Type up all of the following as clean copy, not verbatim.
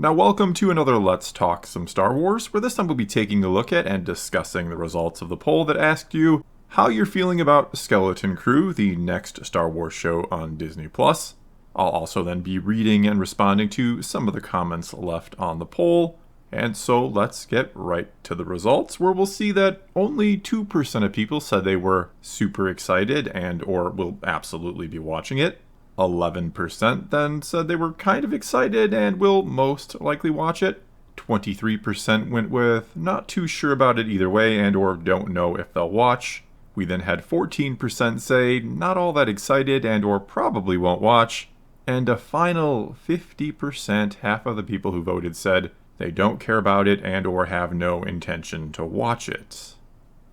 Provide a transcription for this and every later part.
Now welcome to another Let's Talk Some Star Wars, where this time we'll be taking a look at and discussing the results of the poll that asked you how you're feeling about Skeleton Crew, the next Star Wars show on Disney+. I'll also then be reading and responding to some of the comments left on the poll. And so let's get right to the results, where we'll see that only 2% of people said they were super excited and or will absolutely be watching it. 11% then said they were kind of excited and will most likely watch it. 23% went with not too sure about it either way and or don't know if they'll watch. We then had 14% say not all that excited and or probably won't watch. And a final 50%, half of the people who voted said they don't care about it and or have no intention to watch it.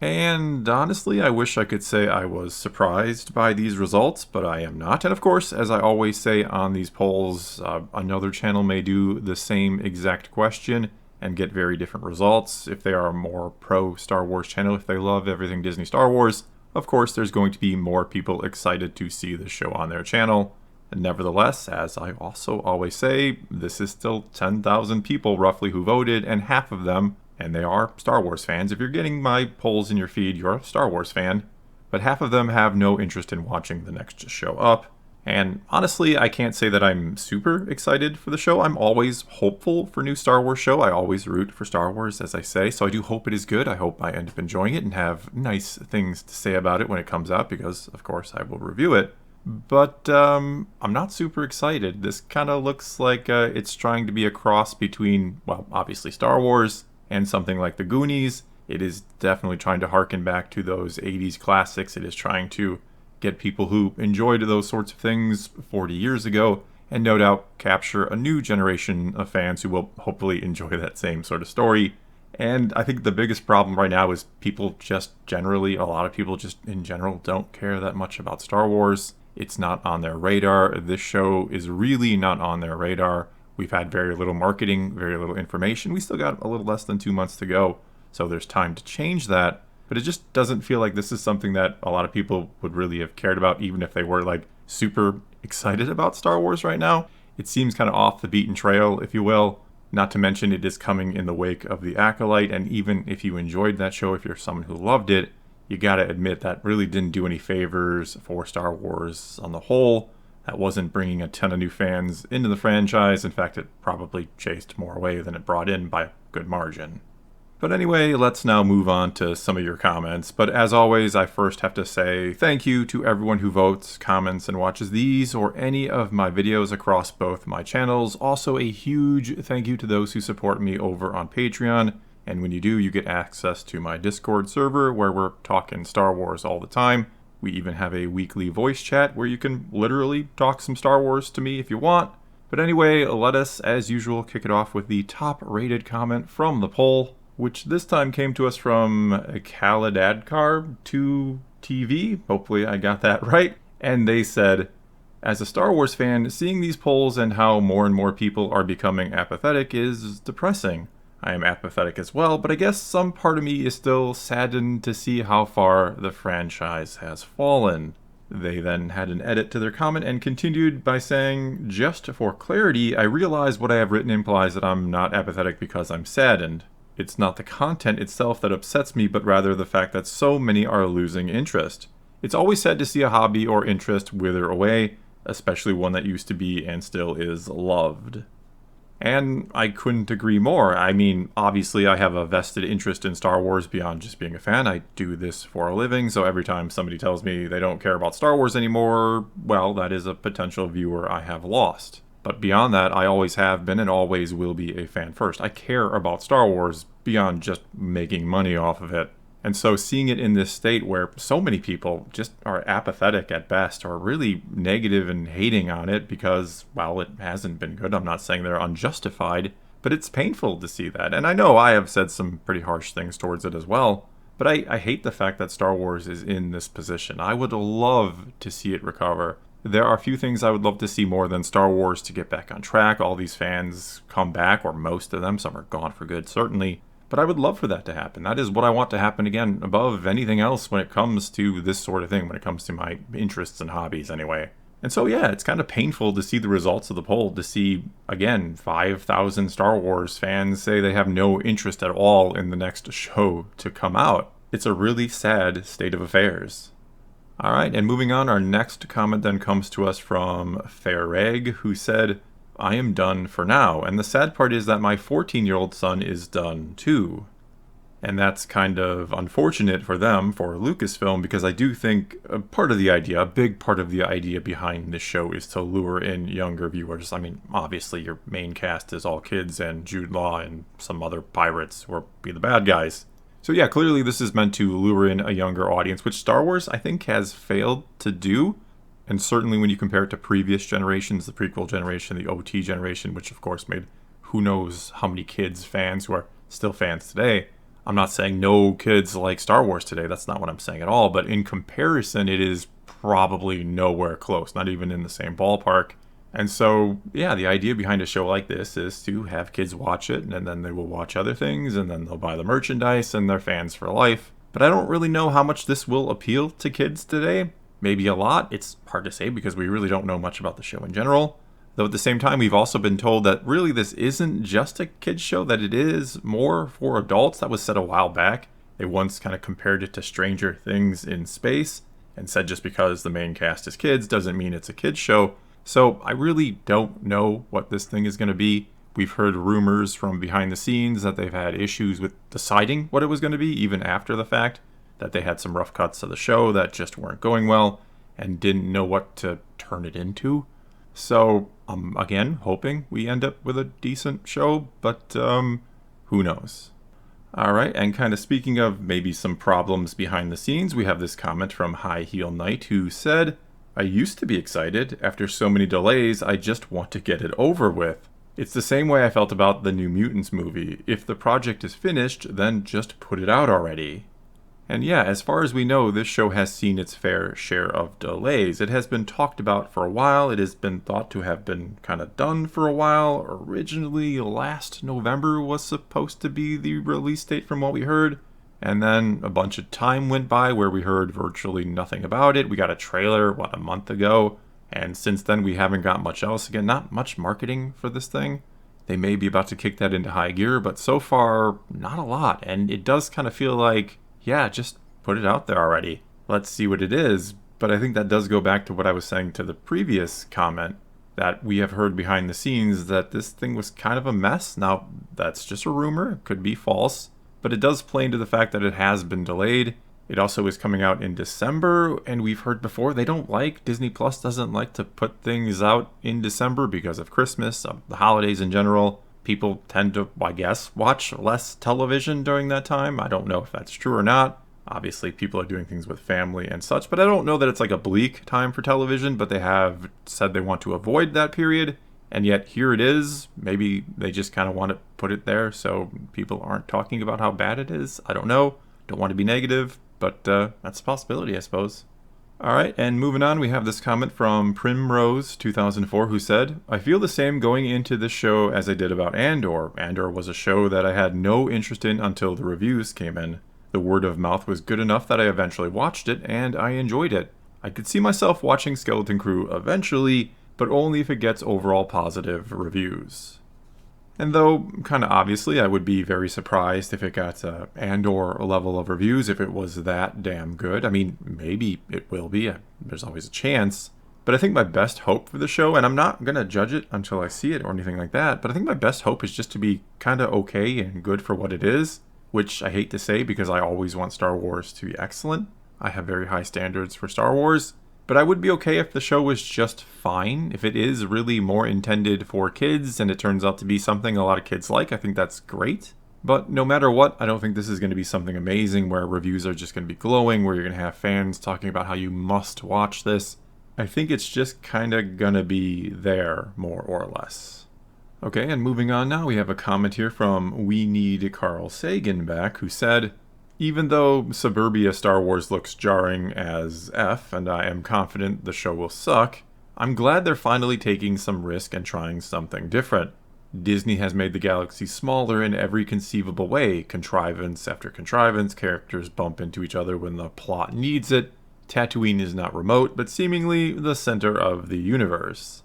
And honestly, I wish I could say I was surprised by these results, but I am not. And of course, as I always say on these polls, another channel may do the same exact question and get very different results. If they are a more pro Star Wars channel, if they love everything Disney Star Wars, of course there's going to be more people excited to see the show on their channel. Nevertheless, as I also always say, this is still 10,000 people roughly who voted, and half of them, and they are Star Wars fans. If you're getting my polls in your feed, you're a Star Wars fan. But half of them have no interest in watching the next show up. And honestly, I can't say that I'm super excited for the show. I'm always hopeful for new Star Wars show. I always root for Star Wars, as I say. So I do hope it is good. I hope I end up enjoying it and have nice things to say about it when it comes out, because of course I will review it. But I'm not super excited. This kind of looks like it's trying to be a cross between, well, obviously Star Wars and something like The Goonies. It is definitely trying to harken back to those 80s classics. It is trying to get people who enjoyed those sorts of things 40 years ago and no doubt capture a new generation of fans who will hopefully enjoy that same sort of story. And I think the biggest problem right now is people just generally, a lot of people just in general don't care that much about Star Wars. It's not on their radar. This show is really not on their radar. We've had very little marketing, very little information. We still got a little less than 2 months to go, so there's time to change that. But it just doesn't feel like this is something that a lot of people would really have cared about, even if they were like super excited about Star Wars right now. It seems kind of off the beaten trail, if you will. Not to mention it is coming in the wake of The Acolyte, and even if you enjoyed that show, if you're someone who loved it, you gotta admit that really didn't do any favors for Star Wars on the whole. That wasn't bringing a ton of new fans into the franchise. In fact, it probably chased more away than it brought in by a good margin. But anyway, let's now move on to some of your comments. But as always, I first have to say thank you to everyone who votes, comments, and watches these or any of my videos across both my channels. Also, a huge thank you to those who support me over on Patreon. And when you do, you get access to my Discord server where we're talking Star Wars all the time. We even have a weekly voice chat where you can literally talk some Star Wars to me if you want. But anyway, let us, as usual, kick it off with the top rated comment from the poll, which this time came to us from Khalidadkar2TV. Hopefully I got that right. And they said, as a Star Wars fan, seeing these polls and how more and more people are becoming apathetic is depressing. I am apathetic as well, but I guess some part of me is still saddened to see how far the franchise has fallen. They then had an edit to their comment and continued by saying, just for clarity, I realize what I have written implies that I'm not apathetic because I'm saddened. It's not the content itself that upsets me, but rather the fact that so many are losing interest. It's always sad to see a hobby or interest wither away, especially one that used to be and still is loved. And I couldn't agree more. I mean, obviously I have a vested interest in Star Wars beyond just being a fan. I do this for a living, so every time somebody tells me they don't care about Star Wars anymore, well, that is a potential viewer I have lost. But beyond that, I always have been and always will be a fan first. I care about Star Wars beyond just making money off of it. And so seeing it in this state where so many people just are apathetic at best or really negative and hating on it because, well, it hasn't been good. I'm not saying they're unjustified, but it's painful to see that. And I know I have said some pretty harsh things towards it as well, but I hate the fact that Star Wars is in this position. I would love to see it recover. There are a few things I would love to see more than Star Wars to get back on track. All these fans come back, or most of them. Some are gone for good, certainly. But I would love for that to happen. That is what I want to happen again, above anything else when it comes to this sort of thing, when it comes to my interests and hobbies anyway. And so, yeah, it's kind of painful to see the results of the poll, to see, again, 5,000 Star Wars fans say they have no interest at all in the next show to come out. It's a really sad state of affairs. All right, and moving on, our next comment then comes to us from Faireg, who said, I am done for now, and the sad part is that my 14-year-old son is done too. And that's kind of unfortunate for them, for Lucasfilm, because I do think a big part of the idea behind this show is to lure in younger viewers. I mean, obviously your main cast is all kids and Jude Law and some other pirates who be the bad guys. So yeah, clearly this is meant to lure in a younger audience, which Star Wars, I think, has failed to do. And certainly when you compare it to previous generations, the prequel generation, the OT generation, which of course made who knows how many kids fans who are still fans today. I'm not saying no kids like Star Wars today. That's not what I'm saying at all. But in comparison, it is probably nowhere close, not even in the same ballpark. And so, yeah, the idea behind a show like this is to have kids watch it, and then they will watch other things, and then they'll buy the merchandise, and they're fans for life. But I don't really know how much this will appeal to kids today. Maybe a lot. It's hard to say because we really don't know much about the show in general. Though at the same time, we've also been told that really this isn't just a kids show, that it is more for adults. That was said a while back. They once kind of compared it to Stranger Things in space and said just because the main cast is kids doesn't mean it's a kids show. So I really don't know what this thing is going to be. We've heard rumors from behind the scenes that they've had issues with deciding what it was going to be, even after the fact, that they had some rough cuts of the show that just weren't going well and didn't know what to turn it into. So I'm, again, hoping we end up with a decent show, but who knows? All right, and kind of speaking of maybe some problems behind the scenes, we have this comment from High Heel Knight who said, I used to be excited. After so many delays, I just want to get it over with. It's the same way I felt about the New Mutants movie. If the project is finished, then just put it out already. And yeah, as far as we know, this show has seen its fair share of delays. It has been talked about for a while. It has been thought to have been kind of done for a while. Originally, last November was supposed to be the release date from what we heard. And then a bunch of time went by where we heard virtually nothing about it. We got a trailer, a month ago? And since then, we haven't got much else. Again, not much marketing for this thing. They may be about to kick that into high gear, but so far, not a lot. And it does kind of feel like, yeah, just put it out there already. Let's see what it is. But I think that does go back to what I was saying to the previous comment, that we have heard behind the scenes that this thing was kind of a mess. Now, that's just a rumor. It could be false. But it does play into the fact that it has been delayed. It also is coming out in December, and we've heard before Disney Plus doesn't like to put things out in December because of Christmas, of the holidays in general. People tend to, I guess, watch less television during that time. I don't know if that's true or not. Obviously, people are doing things with family and such, but I don't know that it's like a bleak time for television, but they have said they want to avoid that period. And yet here it is. Maybe they just kind of want to put it there so people aren't talking about how bad it is. I don't know. Don't want to be negative, but that's a possibility, I suppose. All right, and moving on, we have this comment from Primrose 2004 who said, I feel the same going into this show as I did about Andor. Andor was a show that I had no interest in until the reviews came in. The word of mouth was good enough that I eventually watched it, and I enjoyed it. I could see myself watching Skeleton Crew eventually, but only if it gets overall positive reviews. And though, kind of obviously, I would be very surprised if it got Andor level of reviews, if it was that damn good. I mean, maybe it will be. There's always a chance. But I think my best hope for the show, and I'm not going to judge it until I see it or anything like that, but I think my best hope is just to be kind of okay and good for what it is, which I hate to say because I always want Star Wars to be excellent. I have very high standards for Star Wars. But I would be okay if the show was just fine. If it is really more intended for kids and it turns out to be something a lot of kids like, I think that's great. But no matter what, I don't think this is going to be something amazing where reviews are just going to be glowing, where you're going to have fans talking about how you must watch this. I think it's just kind of going to be there, more or less. Okay, and moving on now, we have a comment here from We Need Carl Sagan back, who said, even though Suburbia Star Wars looks jarring as F, and I am confident the show will suck, I'm glad they're finally taking some risk and trying something different. Disney has made the galaxy smaller in every conceivable way. Contrivance after contrivance, characters bump into each other when the plot needs it. Tatooine is not remote, but seemingly the center of the universe.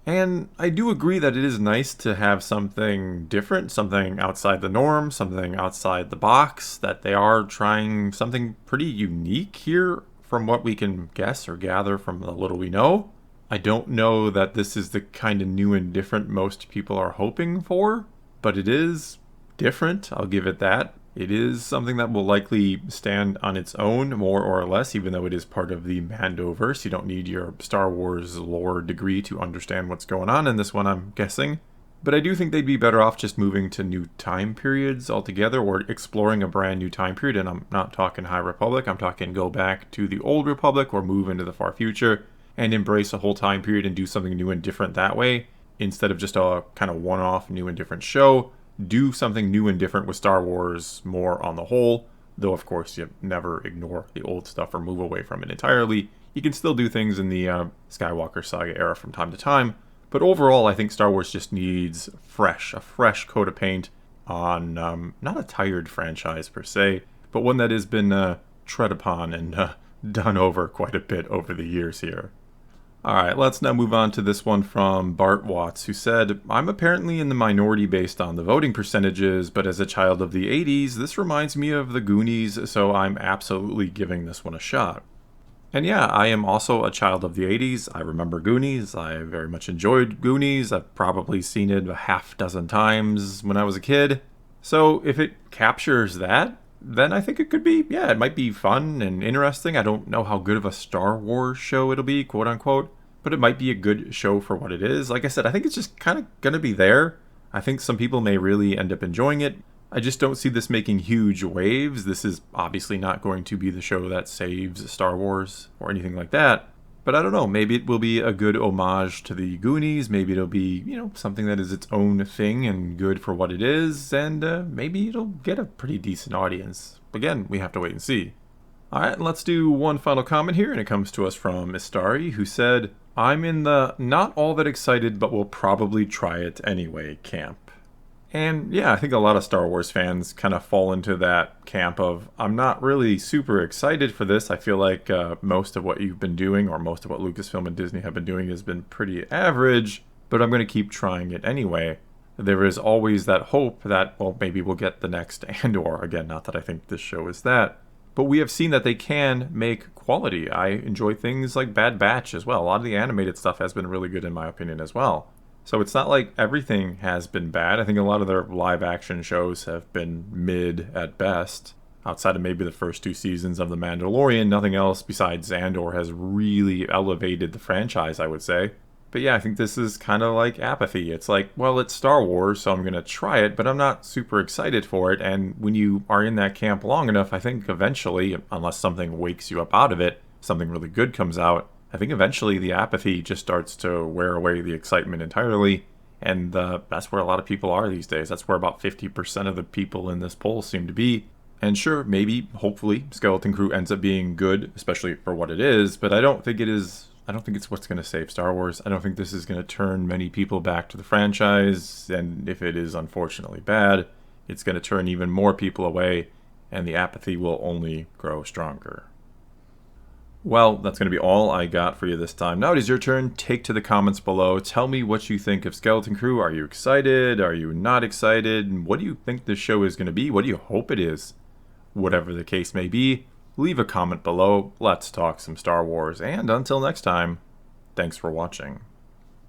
And I do agree that it is nice to have something different, something outside the norm, something outside the box, that they are trying something pretty unique here from what we can guess or gather from the little we know. I don't know that this is the kind of new and different most people are hoping for, but it is different, I'll give it that. It is something that will likely stand on its own, more or less, even though it is part of the Mandoverse. You don't need your Star Wars lore degree to understand what's going on in this one, I'm guessing. But I do think they'd be better off just moving to new time periods altogether, or exploring a brand new time period. And I'm not talking High Republic, I'm talking go back to the Old Republic or move into the far future and embrace a whole time period and do something new and different that way, instead of just a kind of one-off new and different show. Do something new and different with Star Wars more on the whole, though of course you never ignore the old stuff or move away from it entirely. You can still do things in the Skywalker saga era from time to time, but overall I think Star Wars just needs a fresh coat of paint on not a tired franchise per se, but one that has been tread upon and done over quite a bit over the years here. Alright, let's now move on to this one from Bart Watts, who said, I'm apparently in the minority based on the voting percentages, but as a child of the 80s, this reminds me of the Goonies, so I'm absolutely giving this one a shot. And yeah, I am also a child of the 80s. I remember Goonies. I very much enjoyed Goonies. I've probably seen it a half dozen times when I was a kid. So if it captures that, then I think it could be, yeah, it might be fun and interesting. I don't know how good of a Star Wars show it'll be, quote unquote, but it might be a good show for what it is. Like I said, I think it's just kind of going to be there. I think some people may really end up enjoying it. I just don't see this making huge waves. This is obviously not going to be the show that saves Star Wars or anything like that. But I don't know, maybe it will be a good homage to the Goonies. Maybe it'll be, something that is its own thing and good for what it is. And maybe it'll get a pretty decent audience. Again, we have to wait and see. Alright, let's do one final comment here, and it comes to us from Istari, who said, I'm in the not all that excited but will probably try it anyway camp. And yeah, I think a lot of Star Wars fans kind of fall into that camp of, I'm not really super excited for this. I feel like most of what you've been doing, or most of what Lucasfilm and Disney have been doing, has been pretty average, but I'm going to keep trying it anyway. There is always that hope that, well, maybe we'll get the next Andor. Again, not that I think this show is that. But we have seen that they can make quality. I enjoy things like Bad Batch as well. A lot of the animated stuff has been really good in my opinion as well. So it's not like everything has been bad. I think a lot of their live action shows have been mid at best. Outside of maybe the first 2 seasons of The Mandalorian, nothing else besides Andor has really elevated the franchise, I would say. But yeah, I think this is kind of like apathy. It's like, well, it's Star Wars, so I'm going to try it, but I'm not super excited for it. And when you are in that camp long enough, I think eventually, unless something wakes you up out of it, something really good comes out, I think eventually the apathy just starts to wear away the excitement entirely. And that's where a lot of people are these days. That's where about 50% of the people in this poll seem to be. And sure, maybe, hopefully, Skeleton Crew ends up being good, especially for what it is, but I don't think it's what's going to save Star Wars. I don't think this is going to turn many people back to the franchise, and if it is unfortunately bad, it's going to turn even more people away, and the apathy will only grow stronger. Well, that's going to be all I got for you this time. Now it is your turn. Take to the comments below. Tell me what you think of Skeleton Crew. Are you excited? Are you not excited? What do you think this show is going to be? What do you hope it is? Whatever the case may be, leave a comment below. Let's talk some Star Wars. And until next time, thanks for watching.